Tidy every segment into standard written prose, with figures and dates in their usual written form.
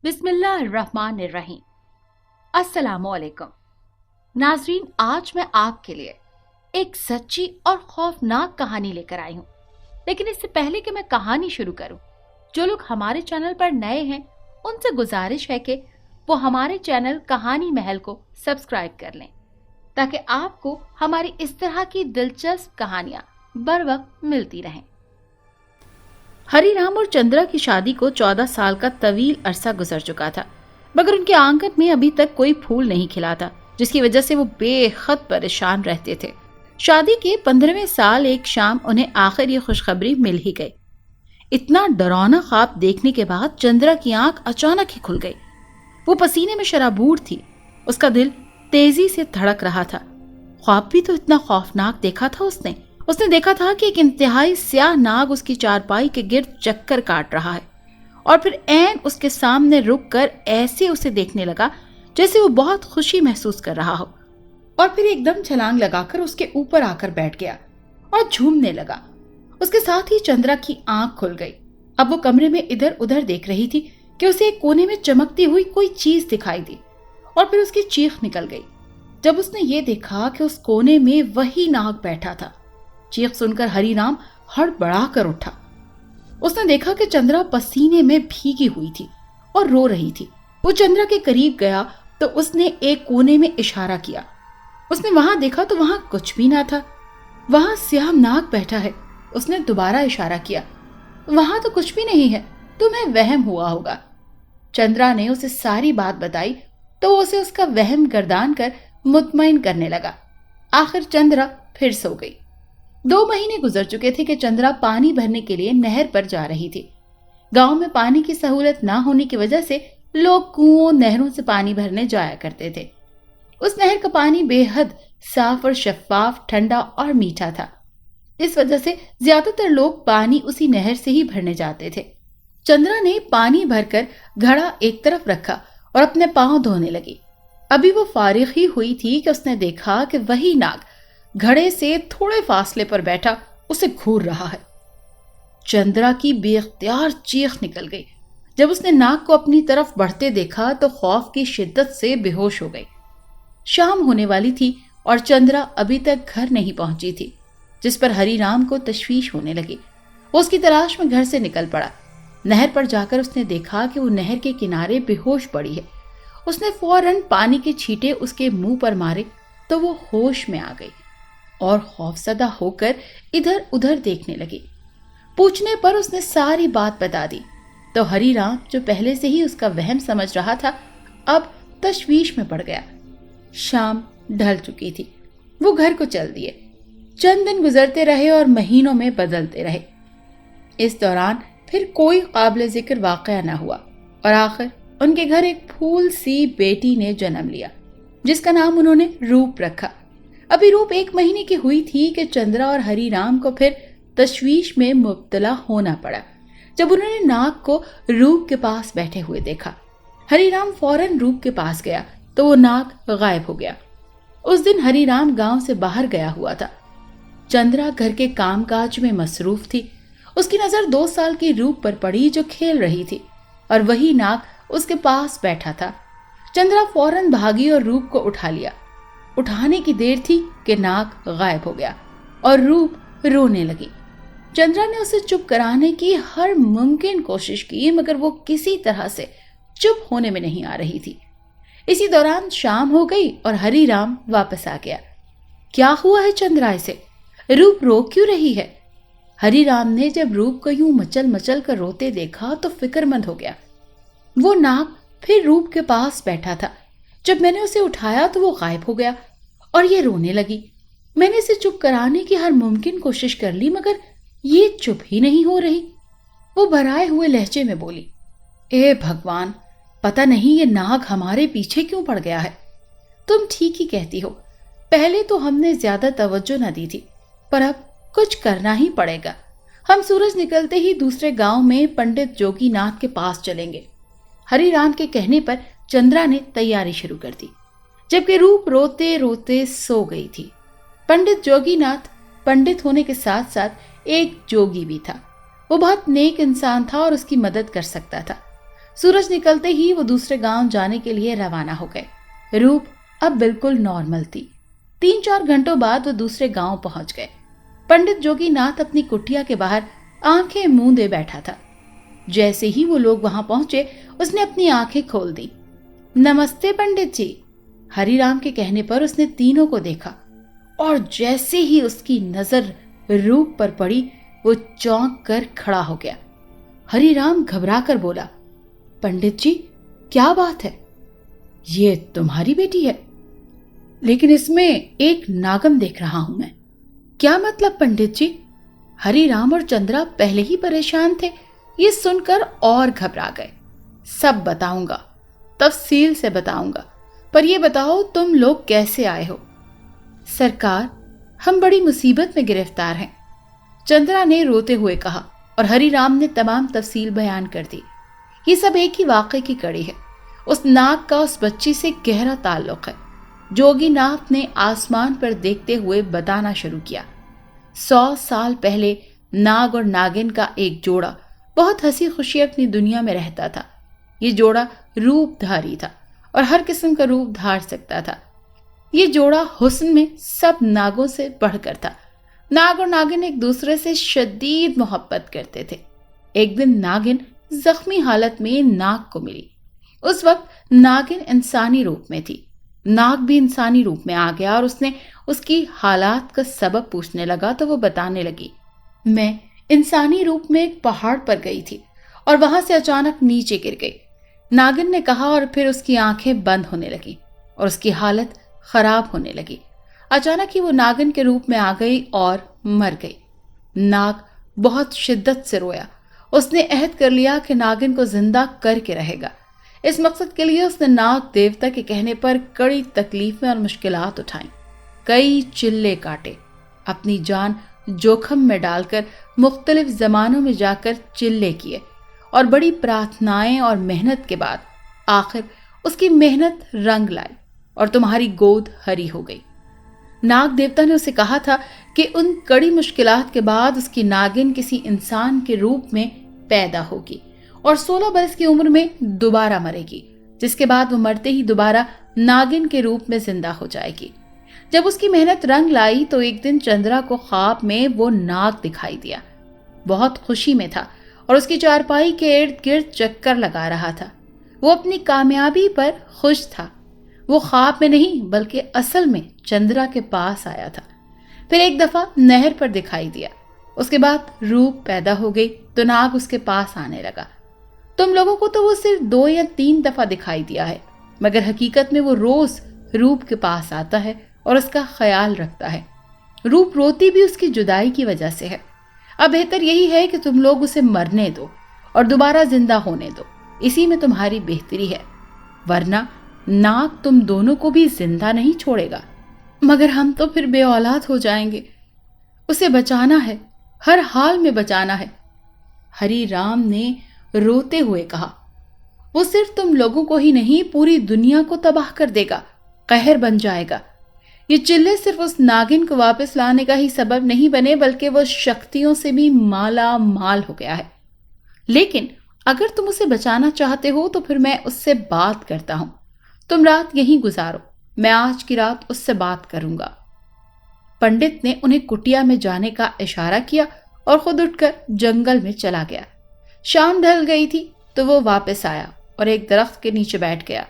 बिस्मिल्लाहिर्रहमानिर्रहीम। अस्सलाम वालेकुम नाजरीन, आज मैं आपके लिए एक सच्ची और खौफनाक कहानी लेकर आई हूँ। लेकिन इससे पहले कि मैं कहानी शुरू करूँ, जो लोग हमारे चैनल पर नए हैं उनसे गुजारिश है कि वो हमारे चैनल कहानी महल को सब्सक्राइब कर लें, ताकि आपको हमारी इस तरह की दिलचस्प कहानियाँ बर वक्त मिलती रहें। हरिराम और चंद्रा की शादी को 14 साल का तवील अरसा गुजर चुका था, मगर उनके आंगन में अभी तक कोई फूल नहीं खिला था, जिसकी वजह से वो बेहद परेशान रहते थे। शादी के 15वें साल एक शाम उन्हें आखिर ये खुशखबरी मिल ही गई। इतना डरावना ख्वाब देखने के बाद चंद्रा की आंख अचानक ही खुल गई। वो पसीने में शराबूर थी, उसका दिल तेजी से धड़क रहा था। ख्वाब भी तो इतना खौफनाक देखा था उसने देखा था कि एक इंतहाई स्याह नाग उसकी चारपाई के गिर्द चक्कर काट रहा है और फिर ऐन उसके सामने रुककर ऐसे उसे देखने लगा जैसे वो बहुत खुशी महसूस कर रहा हो, और फिर एकदम छलांग लगाकर उसके ऊपर आकर बैठ गया और झूमने लगा। उसके साथ ही चंद्रा की आंख खुल गई। अब वो कमरे में इधर उधर देख रही थी कि उसे एक कोने में चमकती हुई कोई चीज दिखाई दी और फिर उसकी चीख निकल गई जब उसने ये देखा कि उस कोने में वही नाग बैठा था। चीख सुनकर हरिराम हड़बड़ा कर उठा। उसने देखा कि चंद्रा पसीने में भीगी हुई थी और रो रही थी। वो चंद्रा के करीब गया तो उसने एक कोने में इशारा किया। उसने वहां देखा तो वहां कुछ भी ना था, वहां स्याह नाग बैठा है। उसने दोबारा इशारा किया, वहां तो कुछ भी नहीं है, तुम्हें वहम हुआ होगा। चंद्रा ने उसे सारी बात बताई तो उसे उसका वहम गर्दान कर मुतमईन करने लगा। आखिर चंद्रा फिर सो गई। 2 महीने गुजर चुके थे कि चंद्रा पानी भरने के लिए नहर पर जा रही थी। गांव में पानी की सहूलत ना होने की वजह से लोग कुओं नहरों से पानी भरने जाया करते थे। उस नहर का पानी बेहद साफ और शफाफ, ठंडा और मीठा था। इस वजह से ज्यादातर लोग पानी उसी नहर से ही भरने जाते थे। चंद्रा ने पानी भरकर घड़ा एक तरफ रखा और अपने पांव धोने लगी। अभी वो फारिग ही हुई थी कि उसने देखा कि वही नाग घड़े से थोड़े फासले पर बैठा उसे घूर रहा है। चंद्रा की बेख्तियार चीख निकल गई। जब उसने नाग को अपनी तरफ बढ़ते देखा तो खौफ की शिद्दत से बेहोश हो गई। शाम होने वाली थी और चंद्रा अभी तक घर नहीं पहुंची थी, जिस पर हरिराम को तशवीश होने लगी। वो उसकी तलाश में घर से निकल पड़ा। नहर पर जाकर उसने देखा कि वो नहर के किनारे बेहोश पड़ी है। उसने फौरन पानी के छींटे उसके मुंह पर मारे तो वो होश में आ गई और खौफजदा होकर इधर उधर देखने लगी। पूछने पर उसने सारी बात बता दी तो हरिराम, जो पहले से ही उसका वहम समझ रहा था, अब तशवीश में पड़ गया। शाम ढल चुकी थी। वो घर को चल दिए। चंद दिन गुजरते रहे और महीनों में बदलते रहे। इस दौरान फिर कोई काबिल जिक्र वाकया न हुआ और आखिर उनके घर एक फूल सी बेटी ने जन्म लिया, जिसका नाम उन्होंने रूप रखा। अभी रूप 1 महीने की हुई थी कि चंद्रा और हरिराम को फिर तशवीश में मुब्तला होना पड़ा जब उन्होंने नाग को रूप के पास बैठे हुए देखा। हरिराम फौरन रूप के पास गया तो वो नाग गायब हो गया। उस दिन हरिराम गांव से बाहर गया हुआ था। चंद्रा घर के कामकाज में मसरूफ थी। उसकी नजर 2 साल की रूप पर पड़ी जो खेल रही थी और वही नाग उसके पास बैठा था। चंद्रा फौरन भागी और रूप को उठा लिया। उठाने की देर थी कि नाग गायब हो गया और रूप रोने लगी। चंद्रा ने उसे चुप कराने की हर मुमकिन कोशिश की, मगर वो किसी तरह से चुप होने में नहीं आ रही थी। इसी दौरान शाम हो गई और हरिराम वापस आ गया। क्या हुआ है चंद्रा, इसे रूप रो क्यों रही है? हरिराम ने जब रूप को यूं मचल मचल कर रोते देखा तो फिक्रमंद हो गया। वो नाग फिर रूप के पास बैठा था। जब मैंने उसे उठाया तो वो गायब हो गया और ये रोने लगी। मैंने इसे चुप कराने की हर मुमकिन कोशिश कर ली, मगर ये चुप ही नहीं हो रही। वो भराए हुए लहजे में बोली, ए भगवान, पता नहीं ये नाग हमारे पीछे क्यों पड़ गया है। तुम ठीक ही कहती हो, पहले तो हमने ज्यादा तवज्जो न दी थी, पर अब कुछ करना ही पड़ेगा। हम सूरज निकलते ही दूसरे गांव में पंडित जोगीनाथ के पास चलेंगे। हरिराम के कहने पर चंद्रा ने तैयारी शुरू कर दी, जबकि रूप रोते रोते सो गई थी। पंडित जोगीनाथ पंडित होने के साथ साथ एक जोगी भी था। वो बहुत नेक इंसान था और उसकी मदद कर सकता था। सूरज निकलते ही वो दूसरे गांव जाने के लिए रवाना हो गए। रूप अब बिल्कुल नॉर्मल थी। 3-4 घंटों बाद वो दूसरे गांव पहुंच गए। पंडित जोगीनाथ अपनी कुटिया के बाहर आंखें मूंदे बैठा था। जैसे ही वो लोग वहां पहुंचे, उसने अपनी आंखें खोल दी। नमस्ते पंडित जी। हरिराम के कहने पर उसने तीनों को देखा और जैसे ही उसकी नजर रूप पर पड़ी, वो चौंक कर खड़ा हो गया। हरिराम घबरा कर बोला, पंडित जी क्या बात है? ये तुम्हारी बेटी है, लेकिन इसमें एक नागम देख रहा हूं मैं। क्या मतलब पंडित जी? हरिराम और चंद्रा पहले ही परेशान थे, ये सुनकर और घबरा गए। सब बताऊंगा, तफसील से बताऊंगा, पर ये बताओ तुम लोग कैसे आए हो? सरकार, हम बड़ी मुसीबत में गिरफ्तार हैं, चंद्रा ने रोते हुए कहा, और हरिराम ने तमाम तफसील बयान कर दी। ये सब एक ही वाक़े की कड़ी है। उस नाग का उस बच्ची से गहरा ताल्लुक है। जोगीनाथ ने आसमान पर देखते हुए बताना शुरू किया। 100 साल पहले नाग और नागिन का एक जोड़ा बहुत हंसी खुशी अपनी दुनिया में रहता था। ये जोड़ा रूपधारी था और हर किस्म का रूप धार सकता था। ये जोड़ा हुस्न में सब नागों से बढ़कर था। नाग और नागिन एक दूसरे से शदीद मोहब्बत करते थे। एक दिन नागिन जख्मी हालत में नाग को मिली। उस वक्त नागिन इंसानी रूप में थी। नाग भी इंसानी रूप में आ गया और उसने उसकी हालात का सबब पूछने लगा तो वो बताने लगी, मैं इंसानी रूप में एक पहाड़ पर गई थी और वहां से अचानक नीचे गिर गई। नागिन ने कहा और फिर उसकी आंखें बंद होने लगी और उसकी हालत खराब होने लगी। अचानक ही वो नागिन के रूप में आ गई और मर गई। नाग बहुत शिद्दत से रोया। उसने अहद कर लिया कि नागिन को जिंदा करके रहेगा। इस मकसद के लिए उसने नाग देवता के कहने पर कड़ी तकलीफें और मुश्किलात उठाई, कई चिल्ले काटे, अपनी जान जोखम में डालकर मुख्तलिफ जमानों में जाकर चिल्ले किए और बड़ी प्रार्थनाएं और मेहनत के बाद आखिर उसकी मेहनत रंग लाई और तुम्हारी गोद हरी हो गई। नाग देवता ने उसे कहा था कि उन कड़ी मुश्किलात के बाद उसकी नागिन किसी इंसान के रूप में पैदा होगी और 16 बरस की उम्र में दोबारा मरेगी, जिसके बाद वो मरते ही दोबारा नागिन के रूप में जिंदा हो जाएगी। जब उसकी मेहनत रंग लाई तो एक दिन चंद्रा को ख्वाब में वो नाग दिखाई दिया। बहुत खुशी में था और उसकी चारपाई के इर्द गिर्द चक्कर लगा रहा था। वो अपनी कामयाबी पर खुश था। वो ख्वाब में नहीं बल्कि असल में चंद्रा के पास आया था। फिर एक दफा नहर पर दिखाई दिया। उसके बाद रूप पैदा हो गई तो नाग उसके पास आने लगा। तुम लोगों को तो वो सिर्फ 2 या 3 दफा दिखाई दिया है, मगर हकीकत में वो रोज रूप के पास आता है और उसका ख्याल रखता है। रूप रोती भी उसकी जुदाई की वजह से है। अब बेहतर यही है कि तुम लोग उसे मरने दो और दोबारा जिंदा होने दो, इसी में तुम्हारी बेहतरी है, वरना नाग तुम दोनों को भी जिंदा नहीं छोड़ेगा। मगर हम तो फिर बे औलाद हो जाएंगे। उसे बचाना है, हर हाल में बचाना है, हरि राम ने रोते हुए कहा। वो सिर्फ तुम लोगों को ही नहीं पूरी दुनिया को तबाह कर देगा, कहर बन जाएगा। ये चिल्ले सिर्फ उस नागिन को वापस लाने का ही सबब नहीं बने, बल्कि वो शक्तियों से भी माला माल हो गया है। लेकिन अगर तुम उसे बचाना चाहते हो तो फिर मैं उससे बात करता हूं। तुम रात यहीं गुजारो, मैं आज की रात उससे बात करूंगा। पंडित ने उन्हें कुटिया में जाने का इशारा किया और खुद उठकर जंगल में चला गया। शाम ढल गई थी तो वो वापस आया और एक दरख्त के नीचे बैठ गया।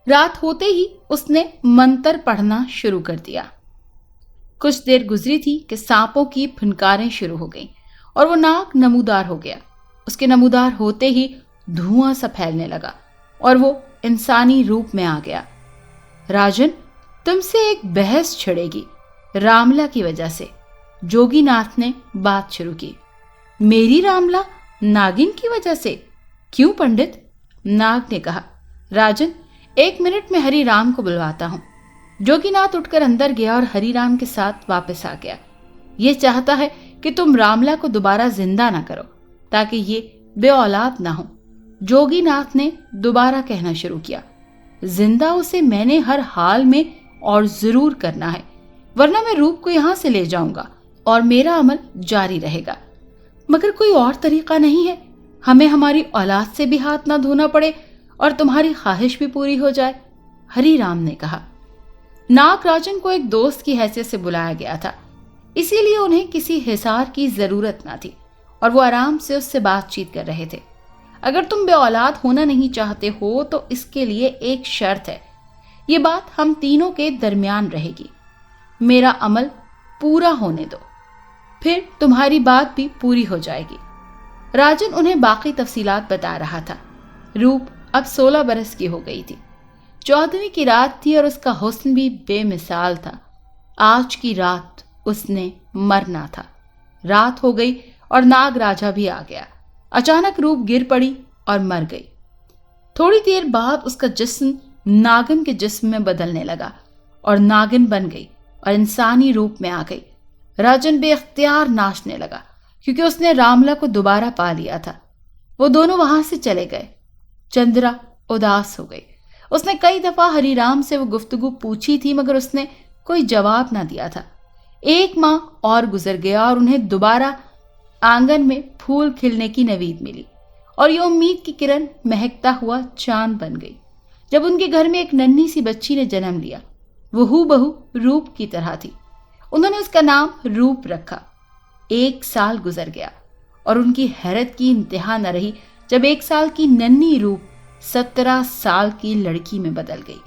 रात होते ही उसने मंत्र पढ़ना शुरू कर दिया। कुछ देर गुजरी थी कि सांपों की फुनकारें शुरू हो गईं और वो नाग नमूदार हो गया। उसके नमूदार होते ही धुआं सा फैलने लगा और वो इंसानी रूप में आ गया। राजन, तुमसे एक बहस छिड़ेगी रामला की वजह से। जोगीनाथ ने बात शुरू की। मेरी रामला नागिन की वजह से? क्यों पंडित? नाग ने कहा। राजन, 1 मिनट में हरि राम को बुलवाता हूं। जोगीनाथ उठकर अंदर गया और हरि राम के साथ वापस आ गया। ये चाहता है कि तुम रामला को दोबारा जिंदा ना करो ताकि ये बे औलाद ना हो। जोगीनाथ ने दोबारा कहना शुरू किया। जिंदा उसे मैंने हर हाल में और जरूर करना है, वरना मैं रूप को यहां से ले जाऊंगा और मेरा अमल जारी रहेगा। मगर कोई और तरीका नहीं है? हमें हमारी औलाद से भी हाथ ना धोना पड़े और तुम्हारी ख्वाहिश भी पूरी हो जाए, हरी राम ने कहा। नागराजन को एक दोस्त की हैसियत से बुलाया गया था, इसीलिए उन्हें किसी हिसार की जरूरत ना थी और वो आराम से उससे बातचीत कर रहे थे। अगर तुम बे औलाद होना नहीं चाहते हो तो इसके लिए एक शर्त है, ये बात हम तीनों के दरमियान रहेगी। मेरा अमल पूरा होने दो, फिर तुम्हारी बात भी पूरी हो जाएगी। राजन उन्हें बाकी तफसीलात बता रहा था। रूप अब 16 बरस की हो गई थी। 14वीं की रात थी और उसका हुस्न भी बेमिसाल था। आज की रात उसने मरना था। रात हो गई और नागराजा भी आ गया। अचानक रूप गिर पड़ी और मर गई। थोड़ी देर बाद उसका जिस्म नागिन के जिस्म में बदलने लगा और नागिन बन गई और इंसानी रूप में आ गई। राजन बेख्तियार नाचने लगा क्योंकि उसने रामला को दोबारा पा लिया था। वो दोनों वहां से चले गए। चंद्रा उदास हो गई। उसने कई दफा हरिराम से वो गुफ्तगू पूछी थी मगर उसने कोई जवाब ना दिया था। 1 माह और गुजर गया और उन्हें दोबारा आंगन में फूल खिलने की नवीद मिली और ये उम्मीद की किरण महकता हुआ चांद बन गई जब उनके घर में एक नन्ही सी बच्ची ने जन्म लिया। वो हूबहू रूप की तरह थी। उन्होंने उसका नाम रूप रखा। 1 साल गुजर गया और उनकी हैरत की इंतहा न रही जब 1 साल की नन्ही रूप 17 साल की लड़की में बदल गई।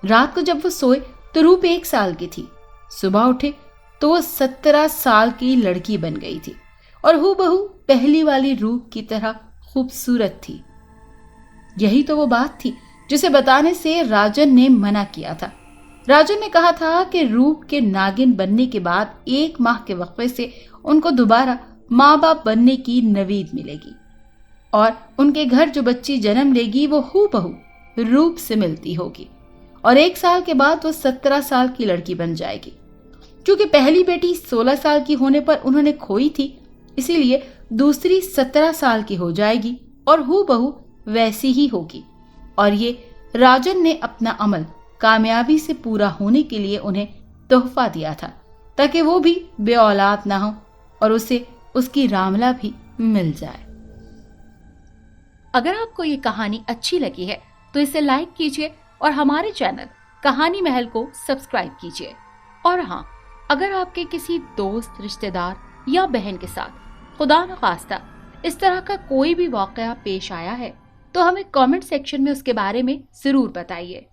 रात को जब वो सोए तो रूप 1 साल की थी। सुबह उठे तो वो 17 साल की लड़की बन गई थी और हूबहू पहली वाली रूप की तरह खूबसूरत थी। यही तो वो बात थी जिसे बताने से राजन ने मना किया था। राजन ने कहा था कि रूप के नागिन बनने के बाद 1 माह के वक्फे से उनको दोबारा माँ बाप बनने की नवीद मिलेगी और उनके घर जो बच्ची जन्म लेगी वो हूबहू रूप से मिलती होगी और 1 साल के बाद वो 17 साल की लड़की बन जाएगी। क्योंकि पहली बेटी 16 साल की होने पर उन्होंने खोई थी, इसीलिए दूसरी 17 साल की हो जाएगी और हूबहू वैसी ही होगी। और ये राजन ने अपना अमल कामयाबी से पूरा होने के लिए उन्हें तोहफा दिया था ताकि वो भी बे औलाद ना हो और उसे उसकी रामला भी मिल जाए। अगर आपको ये कहानी अच्छी लगी है तो इसे लाइक कीजिए और हमारे चैनल कहानी महल को सब्सक्राइब कीजिए। और हाँ, अगर आपके किसी दोस्त, रिश्तेदार या बहन के साथ खुदा न खास्ता इस तरह का कोई भी वाकया पेश आया है तो हमें कमेंट सेक्शन में उसके बारे में जरूर बताइए।